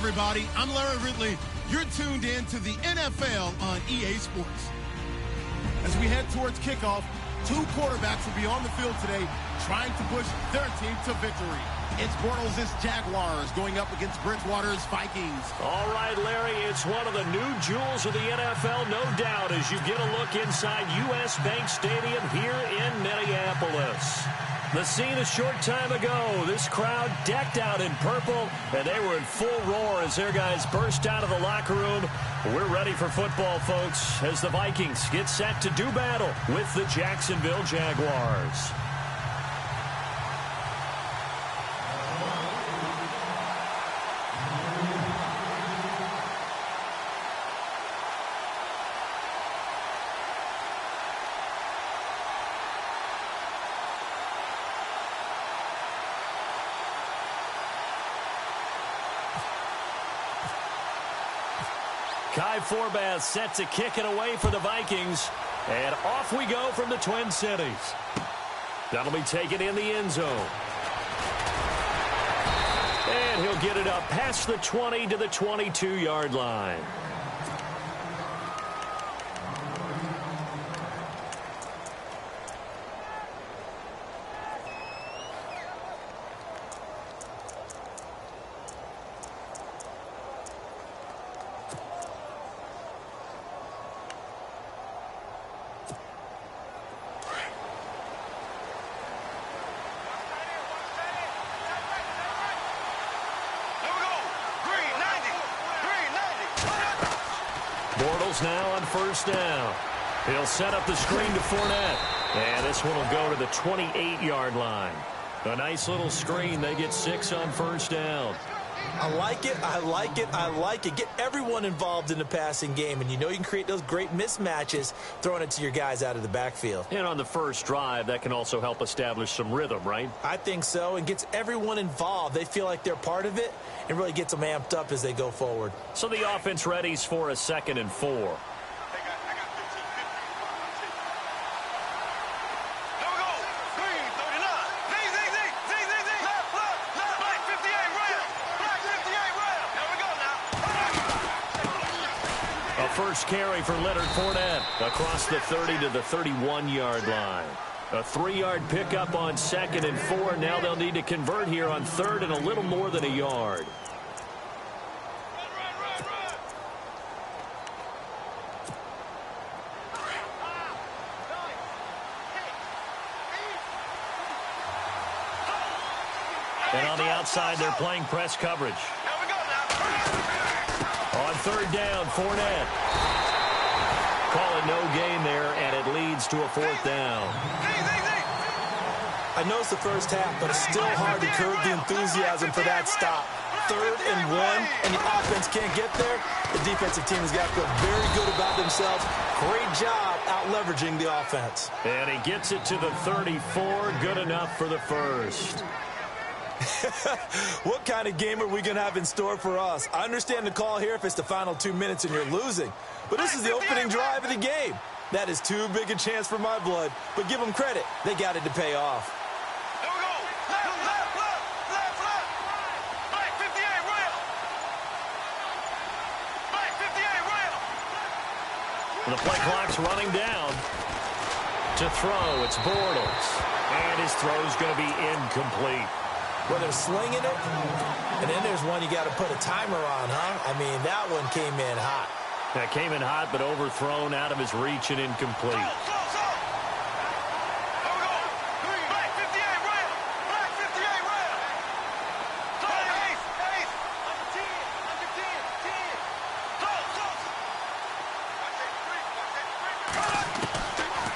everybody. I'm Larry Ridley. You're tuned in to the NFL on EA Sports. As we head towards kickoff, two quarterbacks will be on the field today trying to push their team to victory. It's Bortles' Jaguars going up against Bridgewater's Vikings. All right, Larry, it's one of the new jewels of the NFL, no doubt, as you get a look inside U.S. Bank Stadium here in Minneapolis. The scene a short time ago, this crowd decked out in purple, and they were in full roar as their guys burst out of the locker room. We're ready for football, folks, as the Vikings get set to do battle with the Jacksonville Jaguars. Kai Forbath set to kick it away for the Vikings. And off we go from the Twin Cities. That'll be taken in the end zone. And he'll get it up past the 20 to the 22-yard line. Bortles now on first down. He'll set up the screen to Fournette. And this one will go to the 28-yard line. A nice little screen. They get 6 on first down. I like it, I like it, I like it. Get everyone involved in the passing game, and you know you can create those great mismatches throwing it to your guys out of the backfield. And on the first drive, that can also help establish some rhythm, right? I think so, and gets everyone involved. They feel like they're part of it, and really gets them amped up as they go forward. So the offense readies for a 2nd and 4. First carry for Leonard Fournette across the 30 to the 31-yard line. A 3-yard pickup on 2nd and 4. Now they'll need to convert here on 3rd and a little more than a yard. And on the outside, they're playing press coverage. On 3rd down, Fournette. Call it no gain there, and it leads to a 4th down. I know it's the first half, but it's still hard to curb the enthusiasm for that stop. 3rd and 1, and the offense can't get there. The defensive team has got to feel very good about themselves. Great job out-leveraging the offense. And he gets it to the 34. Good enough for the first. What kind of game are we going to have in store for us? I understand the call here if it's the final 2 minutes and you're losing. But this is the opening drive of the game. That is too big a chance for my blood. But give them credit. They got it to pay off. Here we go. Left. Right 58, rail. Right 58, rail. The play clock's running down. To throw, it's Bortles. And his throw's going to be incomplete. Well, they're slinging it, and then there's one you got to put a timer on, huh? I mean, that one came in hot. That came in hot, but overthrown, out of his reach and incomplete. Here we go. Right 58, rail. Right 58, rail. Ace. Under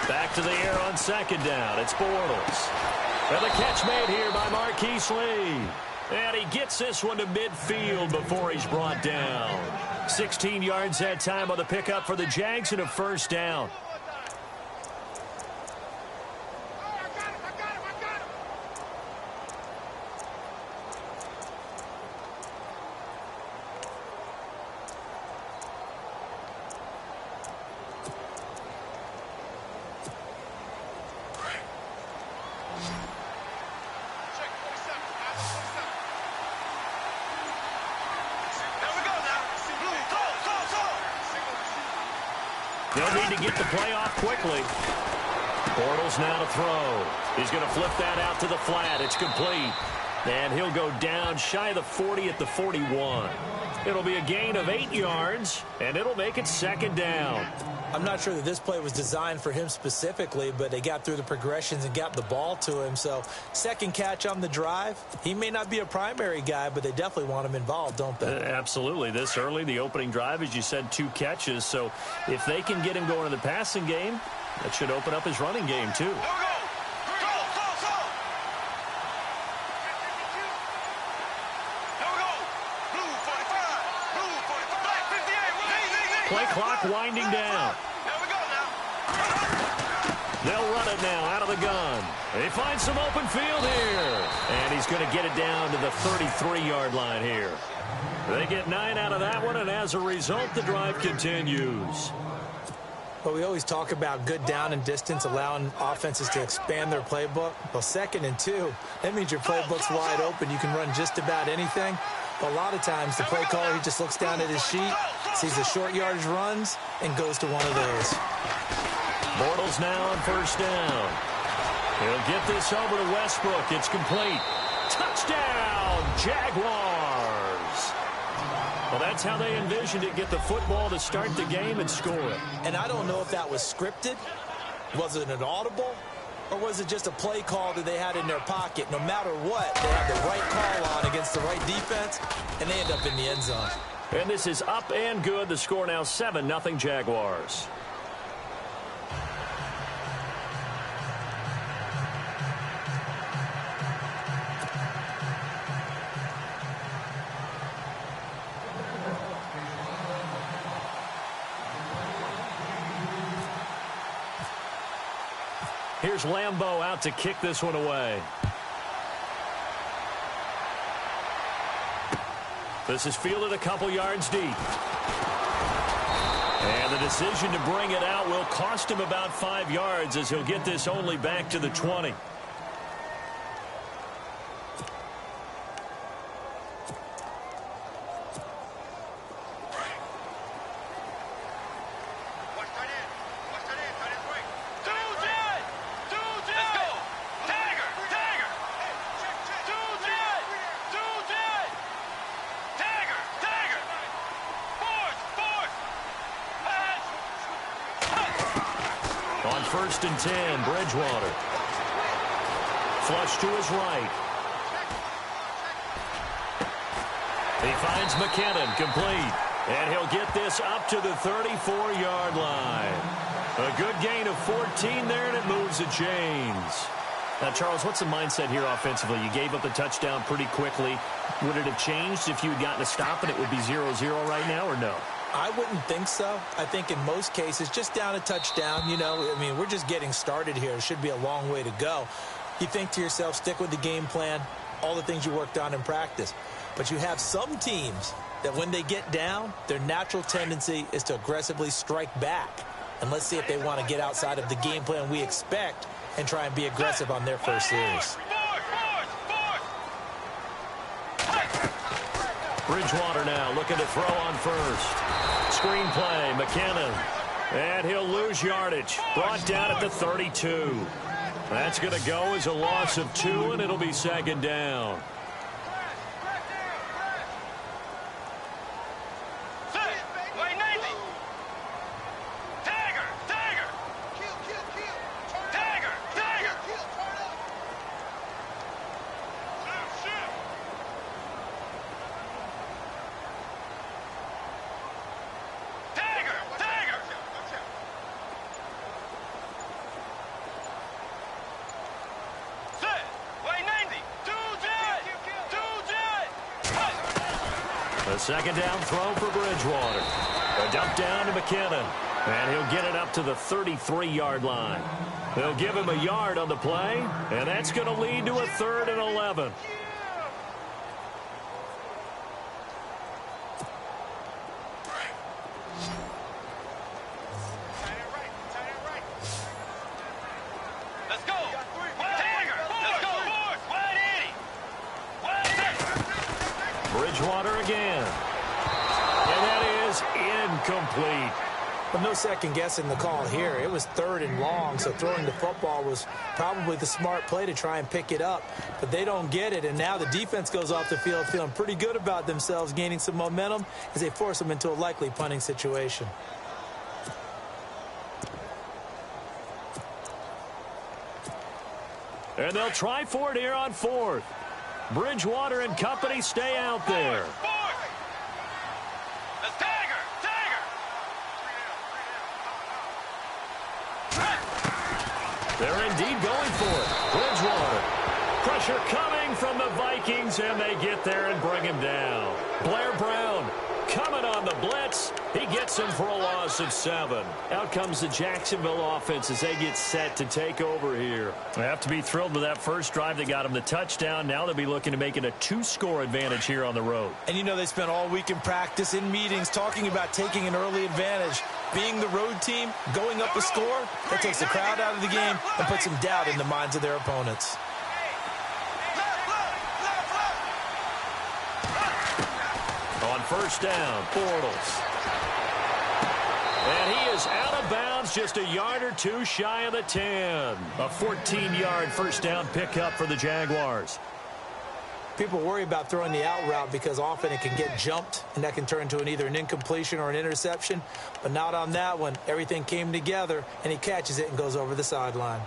10. Back to the air on 2nd down. It's Bortles. And the catch made here by Marquise Lee. And he gets this one to midfield before he's brought down. 16 yards that time on the pickup for the Jags and a first down. They'll need to get the play off quickly. Bortles now to throw. He's going to flip that out to the flat. It's complete. And he'll go down shy of the 40 at the 41. It'll be a gain of 8 yards, and it'll make it second down. I'm not sure that this play was designed for him specifically, but they got through the progressions and got the ball to him. So second catch on the drive. He may not be a primary guy, but they definitely want him involved, don't they? Absolutely. This early, the opening drive, as you said, 2 catches. So if they can get him going in the passing game, that should open up his running game, too. Play clock winding down. They'll run it now out of the gun. They find some open field here. And he's going to get it down to the 33-yard line here. They get 9 out of that one, and as a result, the drive continues. Well, we always talk about good down and distance, allowing offenses to expand their playbook. Well, 2nd and 2, that means your playbook's wide open. You can run just about anything. But a lot of times, the play caller, he just looks down at his sheet, sees the short yardage runs, and goes to one of those. Bortles now on first down. He'll get this over to Westbrook. It's complete. Touchdown, Jaguars. Well, that's how they envisioned it, get the football to start the game and score it. And I don't know if that was scripted. Was it an audible? Or was it just a play call that they had in their pocket? No matter what, they have the right call on against the right defense, and they end up in the end zone. And this is up and good. The score now 7-0 Jaguars. Here's Lambeau out to kick this one away. This is fielded a couple yards deep. And the decision to bring it out will cost him about 5 yards as he'll get this only back to the 20. On 1st and 10, Bridgewater. Flush to his right. He finds McKinnon, complete. And he'll get this up to the 34-yard line. A good gain of 14 there, and it moves the chains. Now, Charles, what's the mindset here offensively? You gave up the touchdown pretty quickly. Would it have changed if you had gotten a stop and it would be 0-0 right now, or no? I wouldn't think so. I think in most cases, just down a touchdown, you know, I mean, we're just getting started here. It should be a long way to go. You think to yourself, stick with the game plan, all the things you worked on in practice. But you have some teams that when they get down, their natural tendency is to aggressively strike back. And let's see if they want to get outside of the game plan we expect and try and be aggressive on their first series. Bridgewater now looking to throw on first. Screen play, McKinnon. And he'll lose yardage. Brought down at the 32. That's going to go as a loss of 2, and it'll be second down. A second down throw for Bridgewater. A dump down to McKinnon. And he'll get it up to the 33-yard line. They'll give him a yard on the play, and that's going to lead to a 3rd and 11. Bridgewater again. And that is incomplete. Well, no second guessing the call here. It was 3rd and long, so throwing the football was probably the smart play to try and pick it up. But they don't get it, and now the defense goes off the field feeling pretty good about themselves, gaining some momentum as they force them into a likely punting situation. And they'll try for it here on 4th. Bridgewater and company stay out there. They're indeed going for it. Bridgewater. Pressure coming from the Vikings, and they get there and bring him down. Blair Brown coming on the blitz. He gets him for a loss of 7. Out comes the Jacksonville offense as they get set to take over here. They have to be thrilled with that first drive. They got them the touchdown. Now they'll be looking to make it a 2-score advantage here on the road. And you know they spent all week in practice, in meetings, talking about taking an early advantage. Being the road team, going up a score, that takes the crowd out of the game and puts some doubt in the minds of their opponents. On first down, Bortles. And he is out of bounds, just a yard or two shy of the 10. A 14-yard first down pickup for the Jaguars. People worry about throwing the out route because often it can get jumped, and that can turn into either an incompletion or an interception. But not on that one. Everything came together, and he catches it and goes over the sideline.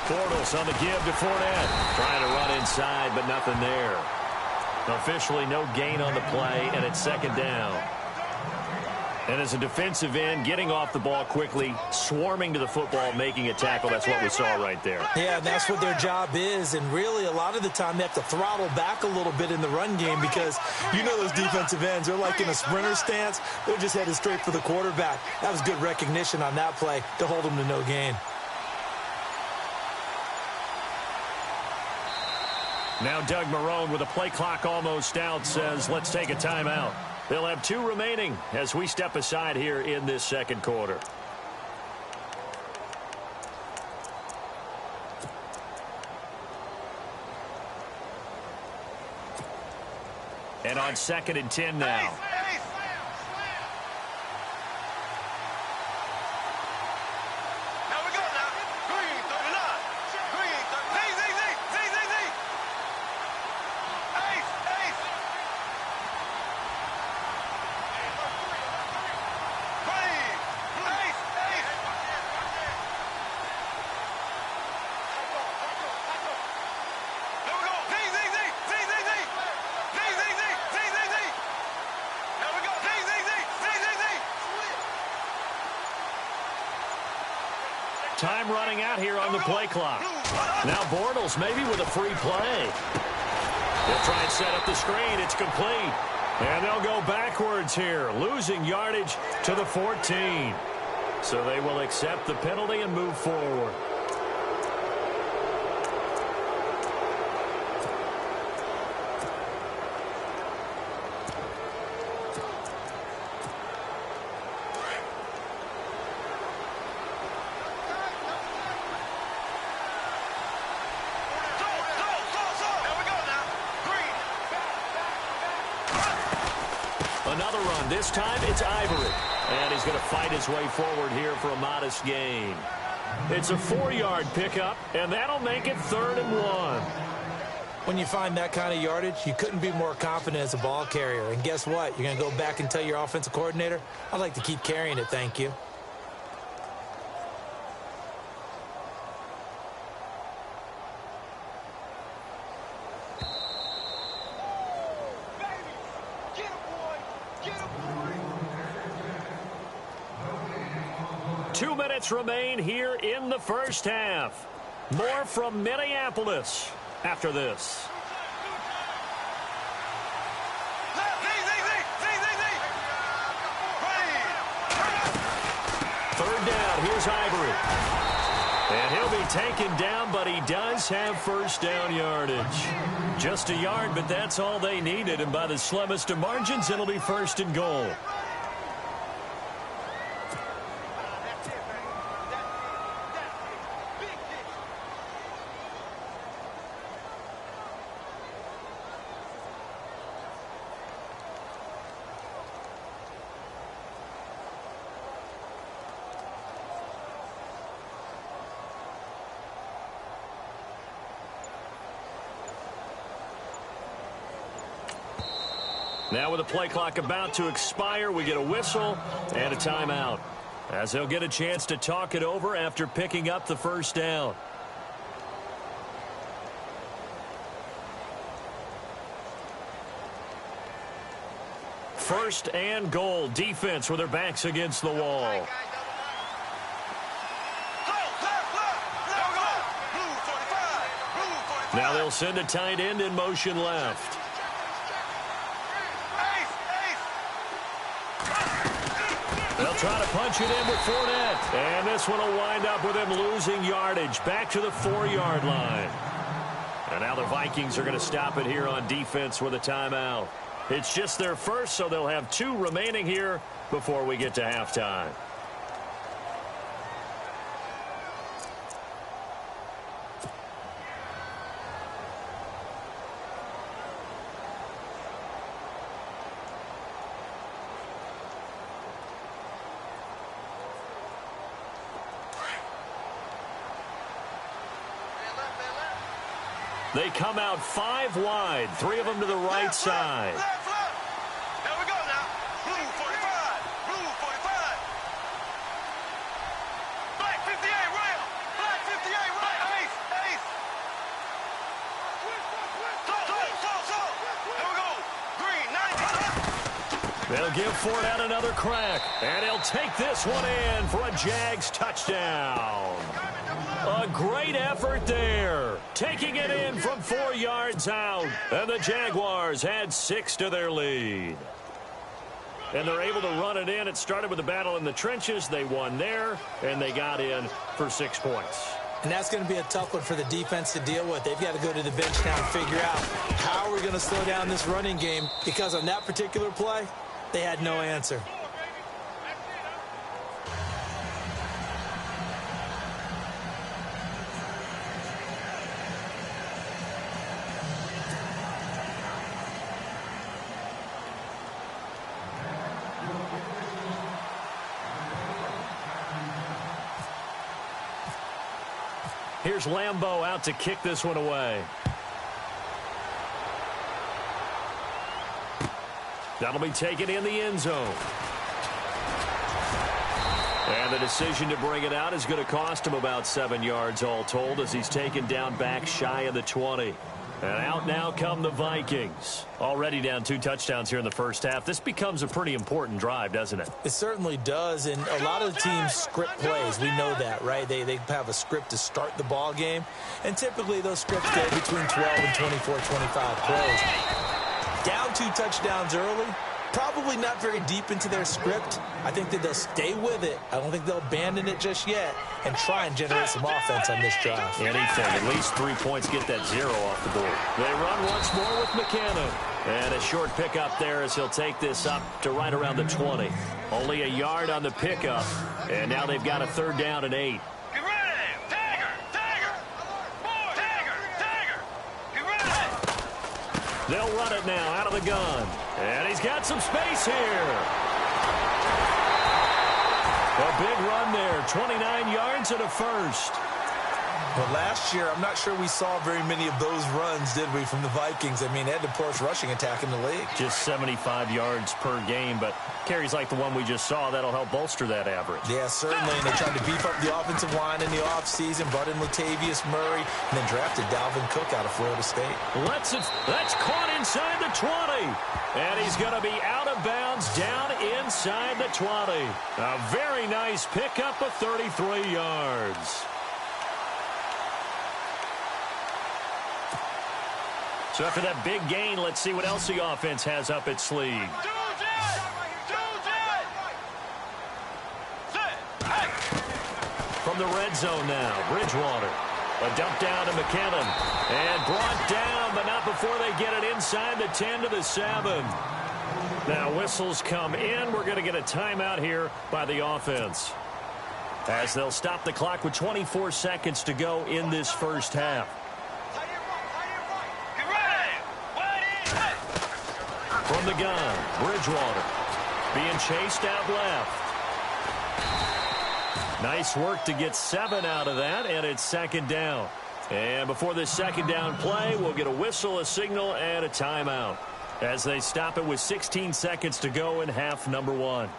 Bortles on the give to Fournette. Trying to run inside, but nothing there. Officially no gain on the play, and it's 2nd down. And as a defensive end, getting off the ball quickly, swarming to the football, making a tackle, that's what we saw right there. Yeah, that's what their job is, and really a lot of the time they have to throttle back a little bit in the run game because you know those defensive ends, they're like in a sprinter stance. They're just headed straight for the quarterback. That was good recognition on that play to hold them to no gain. Now Doug Marrone, with the play clock almost out, says let's take a timeout. They'll have 2 remaining as we step aside here in this 2nd quarter. And on 2nd and 10 now. Time running out here on the play clock. Now Bortles maybe with a free play. They'll try and set up the screen. It's complete. And they'll go backwards here, losing yardage to the 14. So they will accept the penalty and move forward. Another run. This time it's Ivory. And he's going to fight his way forward here for a modest gain. It's a 4-yard pickup, and that'll make it 3rd and 1. When you find that kind of yardage, you couldn't be more confident as a ball carrier. And guess what? You're going to go back and tell your offensive coordinator, I'd like to keep carrying it, thank you. Remain here in the first half. More from Minneapolis after this. Third down. Here's Ivory. And he'll be taken down, but he does have first down yardage. Just a yard, but that's all they needed. And by the slimmest of margins, it'll be first and goal. Now with the play clock about to expire, we get a whistle and a timeout, as they'll get a chance to talk it over after picking up the first down. First and goal, defense with their backs against the wall. Now they'll send a tight end in motion left. They'll try to punch it in with Fournette. And this one will wind up with him losing yardage back to the 4-yard line. And now the Vikings are going to stop it here on defense with a timeout. It's just their first, so they'll have 2 remaining here before we get to halftime. They come out 5 wide, 3 of them to the right side. There we go now. Blue 45. Blue 45. Black 58 rail. Black 58 rail. Ace. Ace. So. There we go. Green 90. They'll give Fournette another crack. And he'll take this one in for a Jags touchdown. A great effort there. Taking it in from 4 yards out. And the Jaguars had 6 to their lead. And they're able to run it in. It started with a battle in the trenches. They won there, and they got in for 6 points. And that's going to be a tough one for the defense to deal with. They've got to go to the bench now and figure out how we're going to slow down this running game, because on that particular play, they had no answer. Here's Lambeau out to kick this one away. That'll be taken in the end zone. And the decision to bring it out is going to cost him about 7 yards all told, as he's taken down back shy of the 20. And out now come the Vikings. Already down 2 touchdowns here in the first half. This becomes a pretty important drive, doesn't it? It certainly does, and a lot of the teams script plays. We know that, right? They have a script to start the ball game, and typically those scripts go between 12 and 24, 25 plays. Down 2 touchdowns early, probably not very deep into their script. I think that they'll stay with it. I don't think they'll abandon it just yet and try and generate some offense on this drive. Anything, at least 3 points, get that 0 off the board. They run once more with McKinnon. And a short pickup there as he'll take this up to right around the 20. Only a yard on the pickup, and now they've got a 3rd down and 8. Get ready. Tagger. Get ready. They'll run it now out of the gun. And he's got some space here. A big run there, 29 yards and a first. But last year, I'm not sure we saw very many of those runs, did we, from the Vikings? I mean, they had the poorest rushing attack in the league. Just 75 yards per game, but carries like the one we just saw, that'll help bolster that average. Yeah, certainly, and they tried to beef up the offensive line in the offseason, brought in Latavius Murray, and then drafted Dalvin Cook out of Florida State. That's caught inside the 20. And he's going to be out of bounds down inside the 20. A very nice pickup of 33 yards. So after that big gain, let's see what else the offense has up its sleeve. From from the red zone now. Bridgewater. A dump down to McKinnon. And brought down, but not before they get it inside the 10 to the 7. Now whistles come in. We're going to get a timeout here by the offense, as they'll stop the clock with 24 seconds to go in this first half. From the gun, Bridgewater being chased out left. Nice work to get 7 out of that, and it's second down. And before this second down play, we'll get a whistle, a signal, and a timeout, as they stop it with 16 seconds to go in half number 1.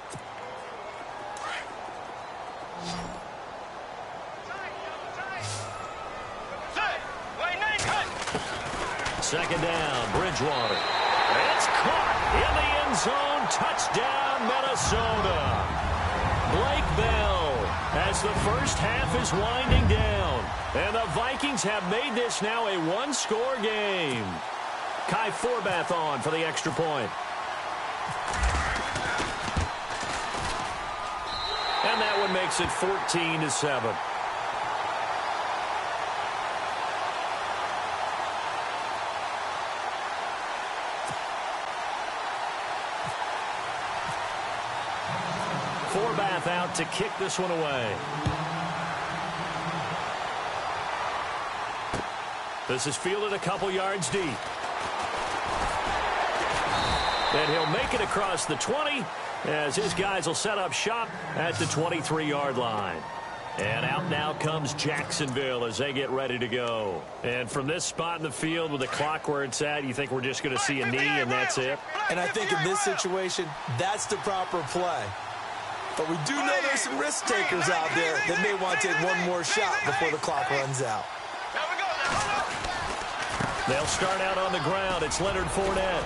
Second down, Bridgewater. It's caught in the end zone. Touchdown, Minnesota. Blake Bell, as the first half is winding down. And the Vikings have made this now a one-score game. Kai Forbath on for the extra point. And that one makes it 14-7. Forbath out to kick this one away. This is fielded a couple yards deep. And he'll make it across the 20, as his guys will set up shop at the 23-yard line. And out now comes Jacksonville as they get ready to go. And from this spot in the field with the clock where it's at, you think we're just going to see a knee and that's it? And I think in this situation, that's the proper play. But we do know there's some risk takers out there that may want to take one more shot before the clock runs out. They'll start out on the ground. It's Leonard Fournette.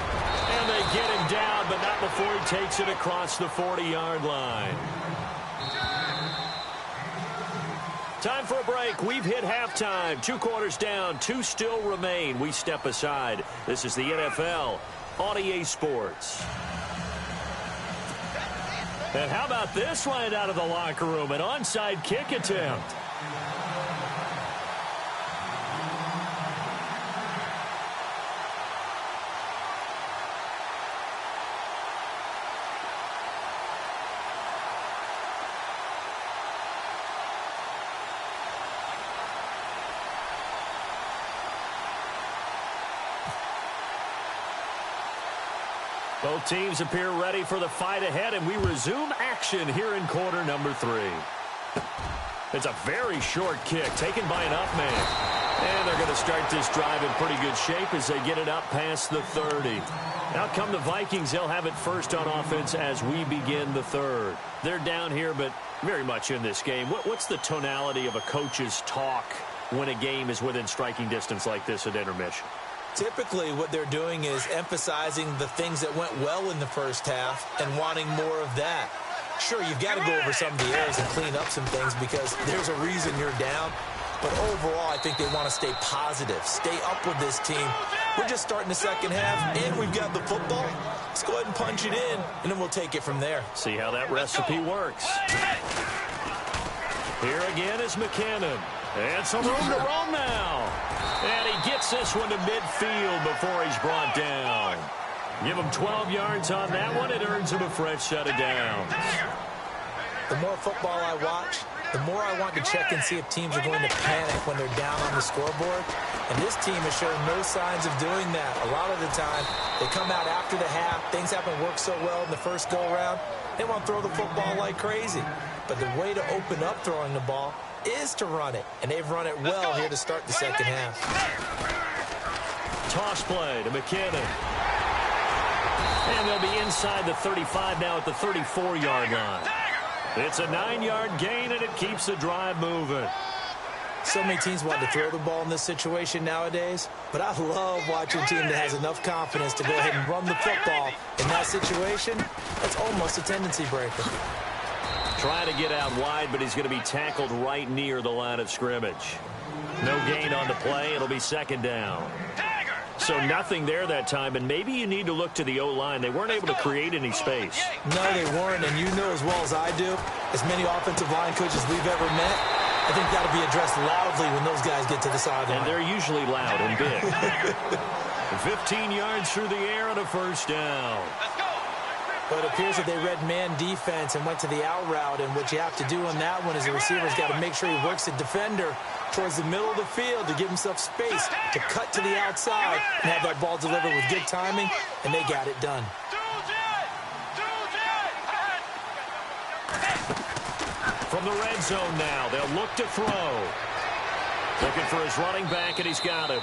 And they get him down, but not before he takes it across the 40-yard line. Time for a break. We've hit halftime. 2 quarters down. 2 still remain. We step aside. This is the NFL on EA Sports. And how about this line out of the locker room? An onside kick attempt. Both teams appear ready for the fight ahead, and we resume action here in quarter number 3. It's a very short kick taken by an up man. And they're going to start this drive in pretty good shape as they get it up past the 30. Out come the Vikings. They'll have it first on offense as we begin the third. They're down here, but very much in this game. What's the tonality of a coach's talk when a game is within striking distance like this at intermission? Typically, what they're doing is emphasizing the things that went well in the first half and wanting more of that. Sure, you've got to go over some of the errors and clean up some things because there's a reason you're down. But overall, I think they want to stay positive, stay up with this team. We're just starting the second half, and we've got the football. Let's go ahead and punch it in, and then we'll take it from there. See how that recipe works. Here again is McKinnon. And some room to roam now. And he gets this one to midfield before he's brought down. Give him 12 yards on that one. It earns him a fresh set of downs. The more football I watch, the more I want to check and see if teams are going to panic when they're down on the scoreboard. And this team has shown no signs of doing that. A lot of the time, they come out after the half. Things haven't worked so well in the first go-around. They want to throw the football like crazy. But the way to open up throwing the ball is to run it. And they've run it well here to start the second half. Toss play to McKinnon. And they'll be inside the 35 now at the 34-yard line. It's a 9-yard gain, and it keeps the drive moving. So many teams want to throw the ball in this situation nowadays, but I love watching a team that has enough confidence to go ahead and run the football. In that situation, that's almost a tendency breaker. Trying to get out wide, but he's going to be tackled right near the line of scrimmage. No gain on the play. It'll be second down. So nothing there that time, and maybe you need to look to the O-line. They weren't able to create any space. No, they weren't, and you know as well as I do, as many offensive line coaches we've ever met, I think that'll be addressed loudly when those guys get to the sideline. And they're usually loud and big. 15 yards through the air and a first down. But it appears that they read man defense and went to the out route. And what you have to do on that one is the receiver's got to make sure he works the defender towards the middle of the field to give himself space to cut to the outside and have that ball delivered with good timing, and they got it done. From the red zone now, they'll look to throw. Looking for his running back, and he's got him.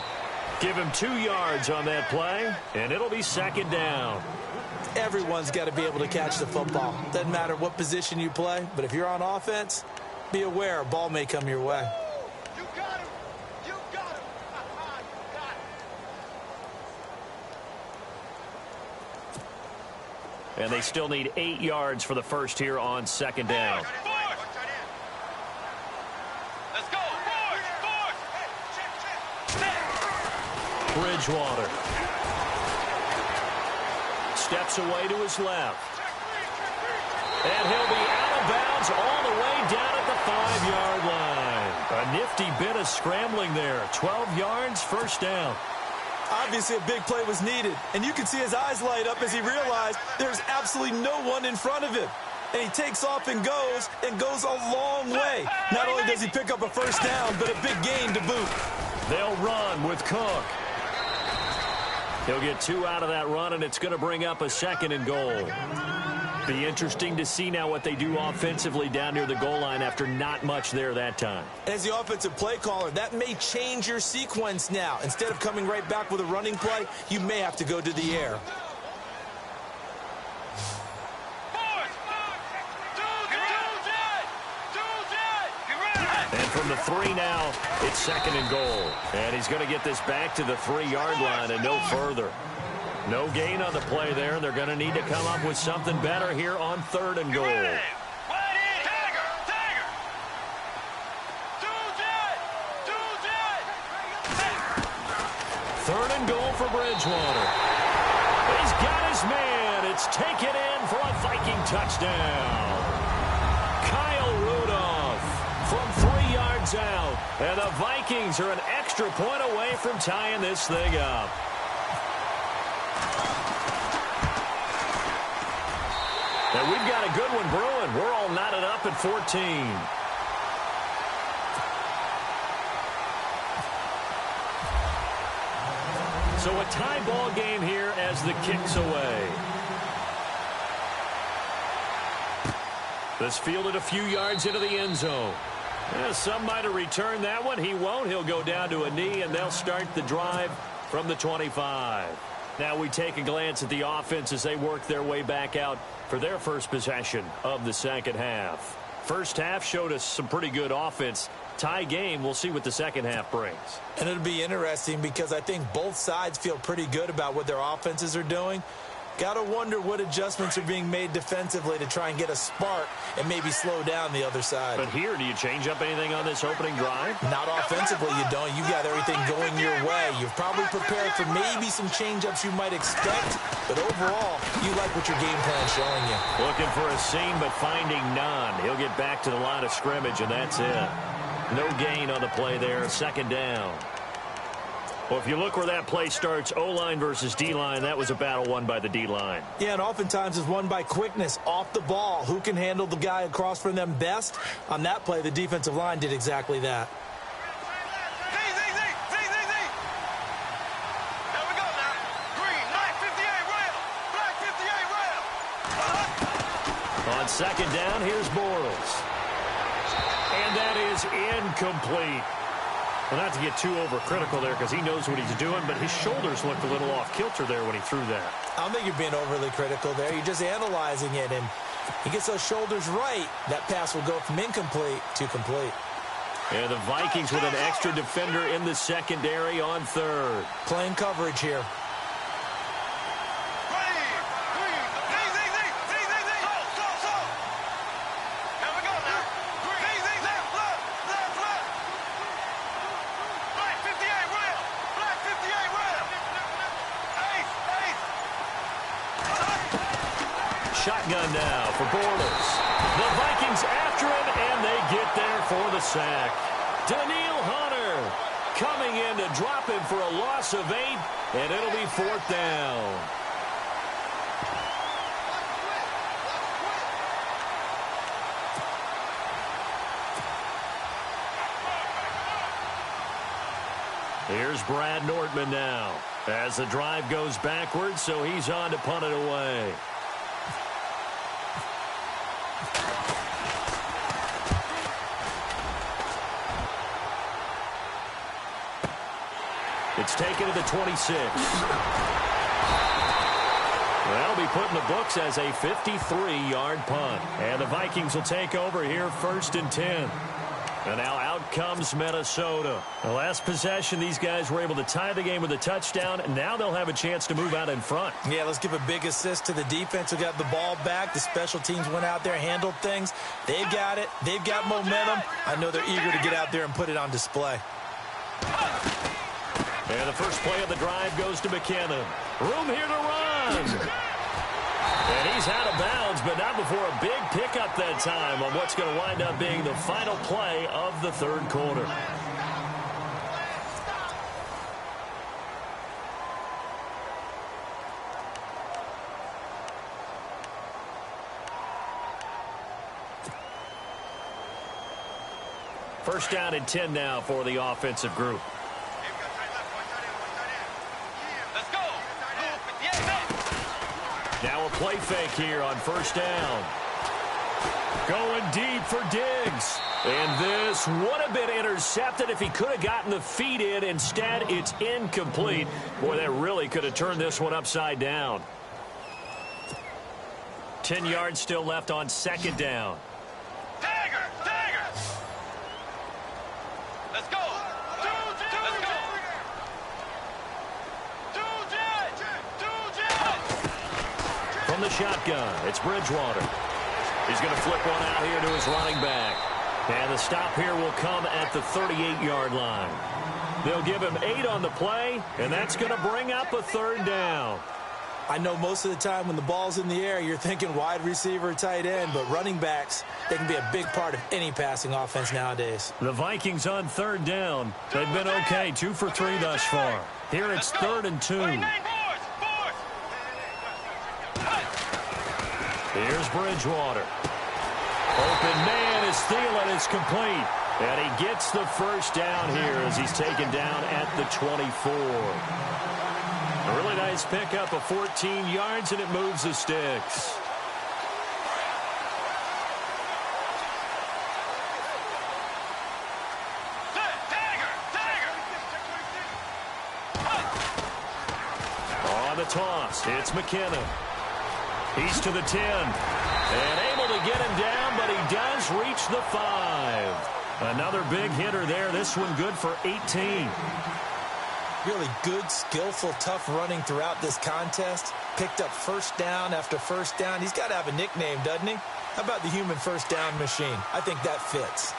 Give him 2 yards on that play, and it'll be second down. Everyone's got to be able to catch the football. Doesn't matter what position you play, but if you're on offense, be aware a ball may come your way. You got him. You got him. You got him. And they still need 8 yards for the first here on second down. Let's go. Bridgewater steps away to his left. And he'll be out of bounds all the way down at the 5-yard line. A nifty bit of scrambling there. 12 yards, first down. Obviously, a big play was needed, and you can see his eyes light up as he realized there's absolutely no one in front of him. And he takes off and goes a long way. Not only does he pick up a first down, but a big gain to boot. They'll run with Cook. He'll get 2 out of that run, and it's going to bring up a second and goal. Be interesting to see now what they do offensively down near the goal line after not much there that time. As the offensive play caller, that may change your sequence now. Instead of coming right back with a running play, you may have to go to the air. And from the 3 now, it's second and goal. And he's going to get this back to the 3-yard line and no further. No gain on the play there, and they're going to need to come up with something better here on third and goal. Third and goal for Bridgewater. He's got his man. It's taken in for a Viking touchdown. Kyle Rudolph from 3 yards out. And the Vikings are an extra point away from tying this thing up. And we've got a good one brewing. We're all knotted up at 14. So a tie ball game here as the kick's away. This fielded a few yards into the end zone. Yeah, some might have returned that one. He won't. He'll go down to a knee, and they'll start the drive from the 25. Now we take a glance at the offense as they work their way back out for their first possession of the second half. First half showed us some pretty good offense. Tie game, we'll see what the second half brings. And it'll be interesting because I think both sides feel pretty good about what their offenses are doing. Got to wonder what adjustments are being made defensively to try and get a spark and maybe slow down the other side. But here, do you change up anything on this opening drive? Not offensively, you don't. You got everything going your way. You've probably prepared for maybe some change-ups you might expect, but overall, you like what your game plan's showing you. Looking for a seam, but finding none. He'll get back to the line of scrimmage, and that's it. No gain on the play there, second down. Well, if you look where that play starts, O-line versus D-line, that was a battle won by the D-line. Yeah, and oftentimes is won by quickness, off the ball. Who can handle the guy across from them best? On that play, the defensive line did exactly that. There we go now. Green, black 58 rail. Black 58 rail. On second down, here's Bortles. And that is incomplete. Well, not to get too overcritical there because he knows what he's doing, but his shoulders looked a little off kilter there when he threw that. I don't think you're being overly critical there. You're just analyzing it, and he gets those shoulders right. That pass will go from incomplete to complete. And the Vikings with an extra defender in the secondary on third. Playing coverage here. Shotgun now for Bortles. The Vikings after him, and they get there for the sack. Daniil Hunter coming in to drop him for a loss of 8, and it'll be 4th down. Here's Brad Nortman now as the drive goes backwards, so he's on to punt it away. It's taken to the 26. That'll be put in the books as a 53-yard punt. And the Vikings will take over here 1st and 10. And now out comes Minnesota. The last possession, these guys were able to tie the game with a touchdown, and now they'll have a chance to move out in front. Yeah, let's give a big assist to the defense who got the ball back. The special teams went out there, handled things. They've got it. They've got momentum. I know they're eager to get out there and put it on display. And the first play of the drive goes to McKinnon. Room here to run. And he's out of bounds, but not before a big pickup that time on what's going to wind up being the final play of the 3rd quarter. First down and 10 now for the offensive group. Now a play fake here on 1st down. Going deep for Diggs. And this would have been intercepted if he could have gotten the feet in. Instead, it's incomplete. Boy, that really could have turned this one upside down. 10 yards still left on 2nd down. Dagger! Dagger! Let's go! Let's go! From the shotgun, it's Bridgewater. He's going to flip one out here to his running back. And the stop here will come at the 38-yard line. They'll give him 8 on the play, and that's going to bring up a 3rd down. I know most of the time when the ball's in the air, you're thinking wide receiver, tight end, but running backs, they can be a big part of any passing offense nowadays. The Vikings on 3rd down. They've been okay, 2 for 3 thus far. Here it's 3rd and 2. Here's Bridgewater. Open man is Thielen is complete. And he gets the first down here as he's taken down at the 24. A really nice pickup of 14 yards, and it moves the sticks. On the toss, it's McKinnon. He's to the 10. And able to get him down, but he does reach the 5. Another big hitter there. This one good for 18. Really good, skillful, tough running throughout this contest. Picked up first down after first down. He's got to have a nickname, doesn't he? How about the human first down machine? I think that fits.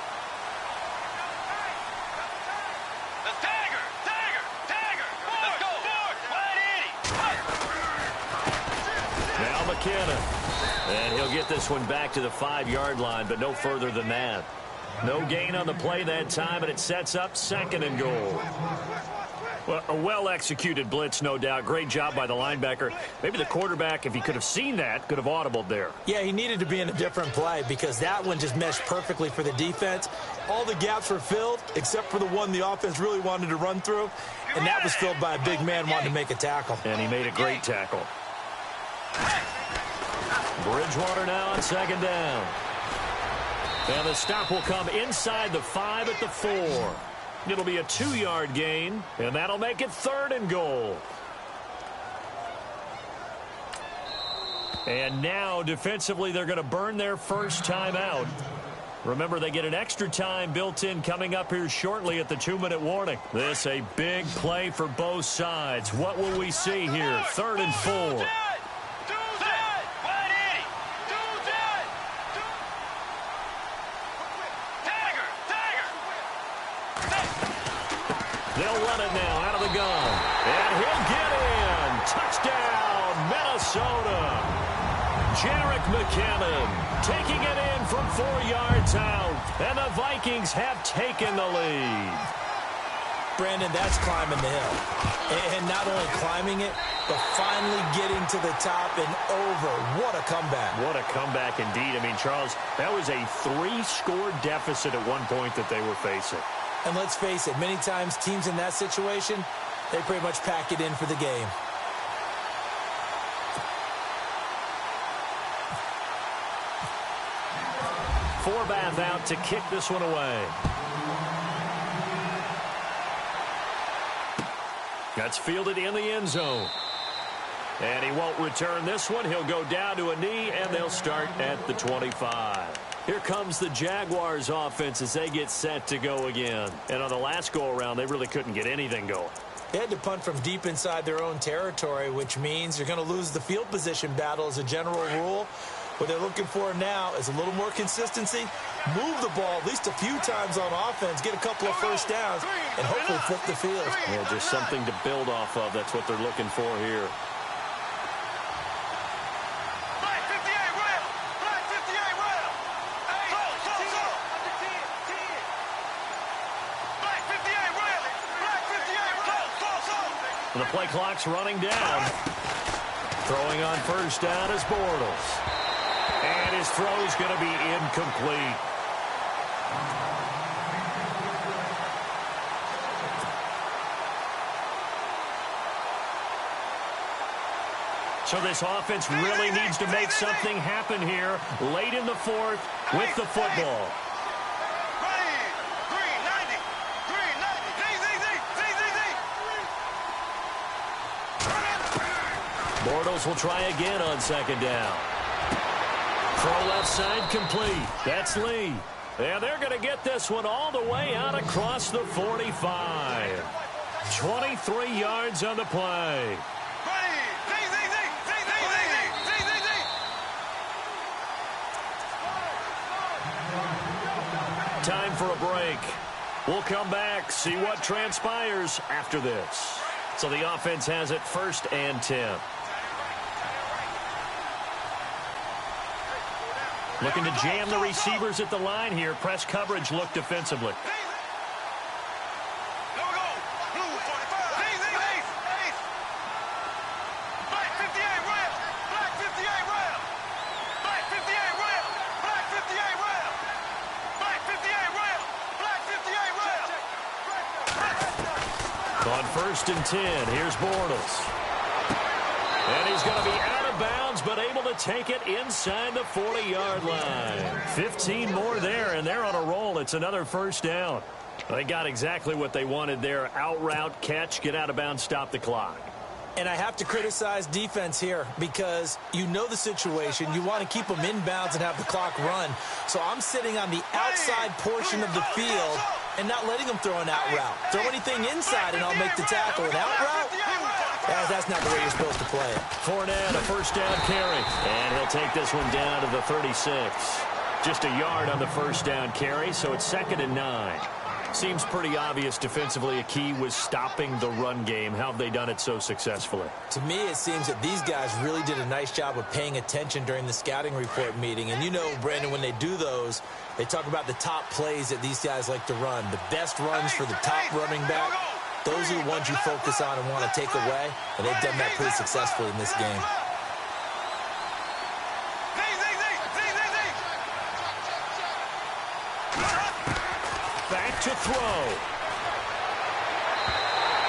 Now McKinnon. And he'll get this one back to the 5-yard line, but no further than that. No gain on the play that time, and it sets up 2nd and goal. Well, a well-executed blitz, no doubt. Great job by the linebacker. Maybe the quarterback, if he could have seen that, could have audibled there. Yeah, he needed to be in a different play because that one just meshed perfectly for the defense. All the gaps were filled except for the one the offense really wanted to run through, and that was filled by a big man wanting to make a tackle. And he made a great tackle. Bridgewater now on 2nd down. And the stop will come inside the 5 at the 4. It'll be a 2-yard gain, and that'll make it 3rd and goal. And now, defensively, they're going to burn their first time out. Remember, they get an extra time built in coming up here shortly at the 2-minute warning. This a big play for both sides. What will we see here? 3rd and 4. They'll run it now out of the gun. And he'll get in. Touchdown, Minnesota. Jerick McKinnon taking it in from 4 yards out. And the Vikings have taken the lead. Brandon, that's climbing the hill. And not only climbing it, but finally getting to the top and over. What a comeback. What a comeback indeed. I mean, Charles, that was a 3-score deficit at one point that they were facing. And let's face it, many times teams in that situation, they pretty much pack it in for the game. Forbath out to kick this one away. That's fielded in the end zone. And he won't return this one. He'll go down to a knee, and they'll start at the 25. Here comes the Jaguars offense as they get set to go again. And on the last go-around, they really couldn't get anything going. They had to punt from deep inside their own territory, which means you're going to lose the field position battle as a general rule. What they're looking for now is a little more consistency, move the ball at least a few times on offense, get a couple of first downs, and hopefully flip the field. Yeah, just something to build off of. That's what they're looking for here. Black 58 rail. Black 58 rail. Hey, so. Black 58 rail. Black 58 rail. So. The play clock's running down. Throwing on first down is Bortles. And his throw's going to be incomplete. So this offense really needs to make something happen here late in the fourth with the football. Green 90. Green 90. Bortles will try again on second down. Throw left side complete. That's Lee. And they're going to get this one all the way out across the 45. 23 yards on the play. Time for a break. We'll come back, see what transpires after this. So the offense has it 1st and 10. Looking to jam the receivers at the line here. Press coverage look defensively. On 1st and 10, here's Bortles. And he's going to be out of bounds, but able to take it inside the 40-yard line. 15 more there, and they're on a roll. It's another first down. They got exactly what they wanted there. Out route, catch, get out of bounds, stop the clock. And I have to criticize defense here because you know the situation. You want to keep them inbounds and have the clock run. So I'm sitting on the outside portion of the field and not letting them throw an out route. Throw anything inside and I'll make the tackle. An out route? That's not the way you're supposed to play it. Fournette, a first down carry. And he'll take this one down to the 36. Just a yard on the first down carry, so it's 2nd and 9. Seems pretty obvious defensively a key was stopping the run game. How have they done it so successfully? To me, it seems that these guys really did a nice job of paying attention during the scouting report meeting. And you know, Brandon, when they do those, they talk about the top plays that these guys like to run. The best runs for the top running back. Those are the ones you focus on and want to take away. And they've done that pretty successfully in this game. Back to throw.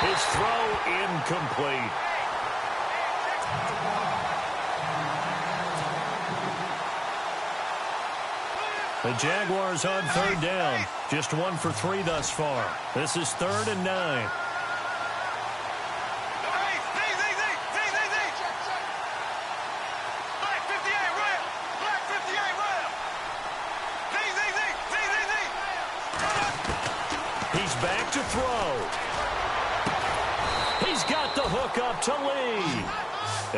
His throw incomplete. The Jaguars on 3rd down. Just 1 for 3 thus far. This is 3rd and 9. Back to throw. He's got the hook up to Lee.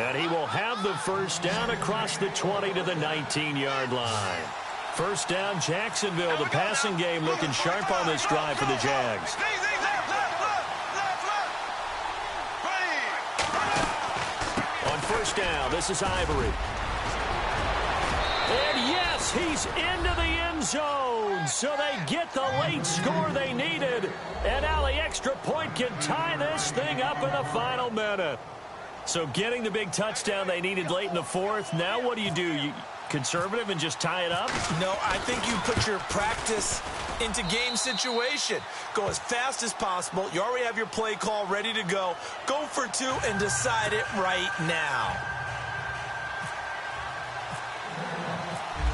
And he will have the first down across the 20 to the 19-yard line. First down, Jacksonville. The passing game looking sharp on this drive for the Jags. On first down, this is Ivory. And yes, Yes, he's into the end zone. So they get the late score they needed. And now the extra point can tie this thing up in the final minute. So getting the big touchdown they needed late in the fourth. Now what do? You conservative and just tie it up? No, I think you put your practice into game situation. Go as fast as possible. You already have your play call ready to go. Go for two and decide it right now.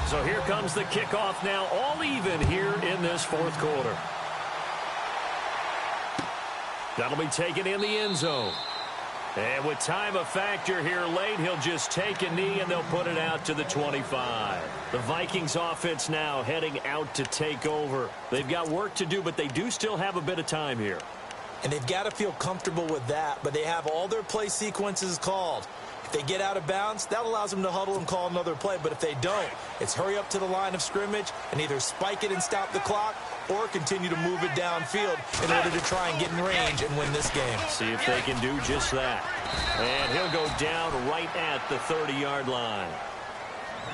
So here comes the kickoff now, all even here in this fourth quarter. That'll be taken in the end zone. And with time a factor here late, he'll just take a knee and they'll put it out to the 25. The Vikings offense now heading out to take over. They've got work to do, but they do still have a bit of time here. And they've got to feel comfortable with that, but they have all their play sequences called. If they get out of bounds, that allows them to huddle and call another play. But if they don't, it's hurry up to the line of scrimmage and either spike it and stop the clock or continue to move it downfield in order to try and get in range and win this game. See if they can do just that. And he'll go down right at the 30-yard line.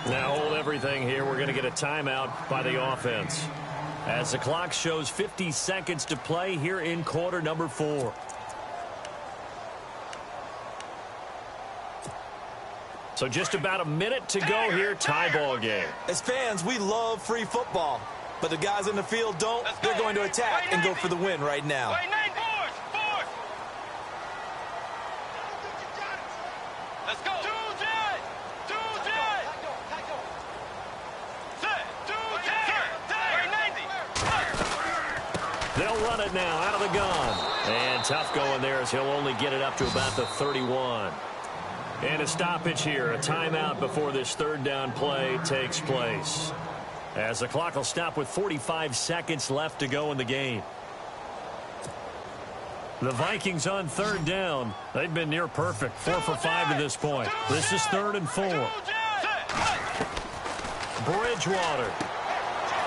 Now hold everything here. We're going to get a timeout by the offense. As the clock shows 50 seconds to play here in quarter number 4. So just about a minute to go here, tie ball game. As fans, we love free football, but the guys in the field don't. They're going to attack and go for the win right now. Let's go. They'll run it now out of the gun. And tough going there as he'll only get it up to about the 31. And a stoppage here, a timeout before this third down play takes place. As the clock will stop with 45 seconds left to go in the game. The Vikings on third down. They've been near perfect, 4 for 5 to this point. This is 3rd and 4. Bridgewater.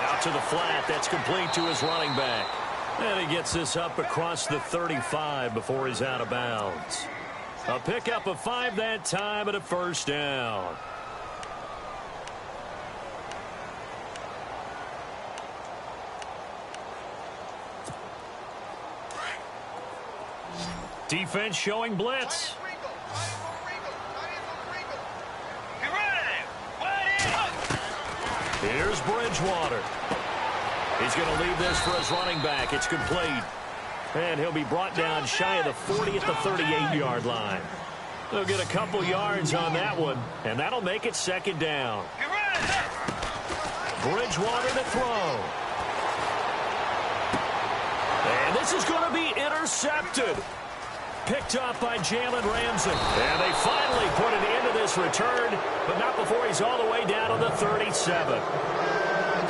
Out to the flat. That's complete to his running back. And he gets this up across the 35 before he's out of bounds. A pickup of 5 that time and a first down. Defense showing blitz. Here's Bridgewater. He's going to leave this for his running back. It's complete. And he'll be brought down shy of the 40 at the 38-yard line. They'll get a couple yards on that one, and that'll make it second down. Bridgewater to throw. And this is going to be intercepted. Picked up by Jalen Ramsey. And they finally put an end to this return, but not before he's all the way down to the 37.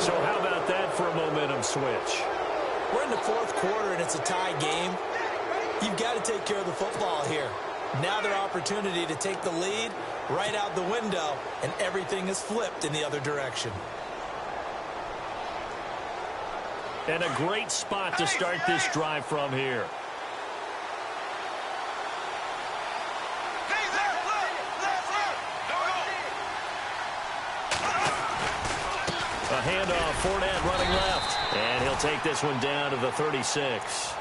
So how about that for a momentum switch? We're in the fourth quarter, and it's a tie game. You've got to take care of the football here. Now their opportunity to take the lead right out the window, and everything is flipped in the other direction. And a great spot to start this drive from here. A handoff, Fournette running left. And he'll take this one down to the 36.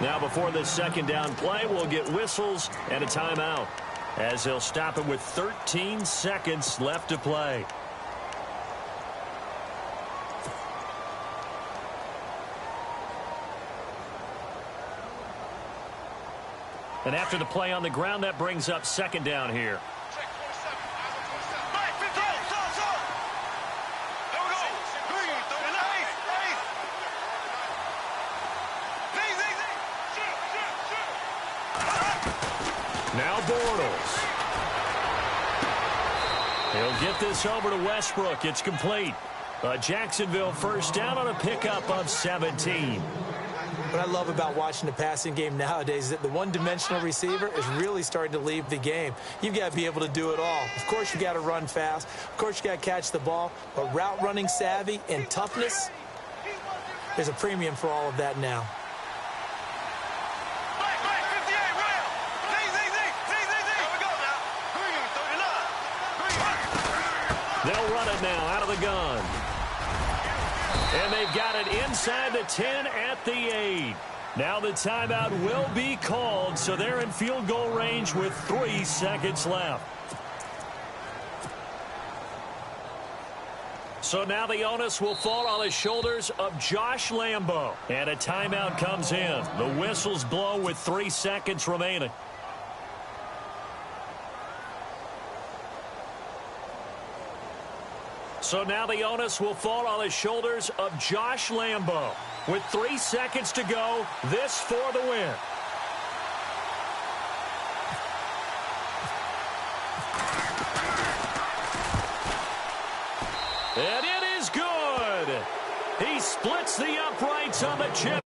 Now before this second down play, we'll get whistles and a timeout, as he'll stop it with 13 seconds left to play. And after the play on the ground, that brings up second down here. Now Bortles. He'll get this over to Westbrook. It's complete. Jacksonville first down on a pickup of 17. What I love about watching the passing game nowadays is that the one-dimensional receiver is really starting to leave the game. You've got to be able to do it all. Of course, you've got to run fast. Of course, you've got to catch the ball. But route running savvy and toughness, there's a premium for all of that now. They'll run it now out of the gun. And they've got it inside the 10 at the 8. Now the timeout will be called, so they're in field goal range with 3 seconds left. So now the onus will fall on the shoulders of Josh Lambo. And a timeout comes in. The whistles blow with 3 seconds remaining. So now the onus will fall on the shoulders of Josh Lambo. With 3 seconds to go, this for the win. And it is good. He splits the uprights on the chip.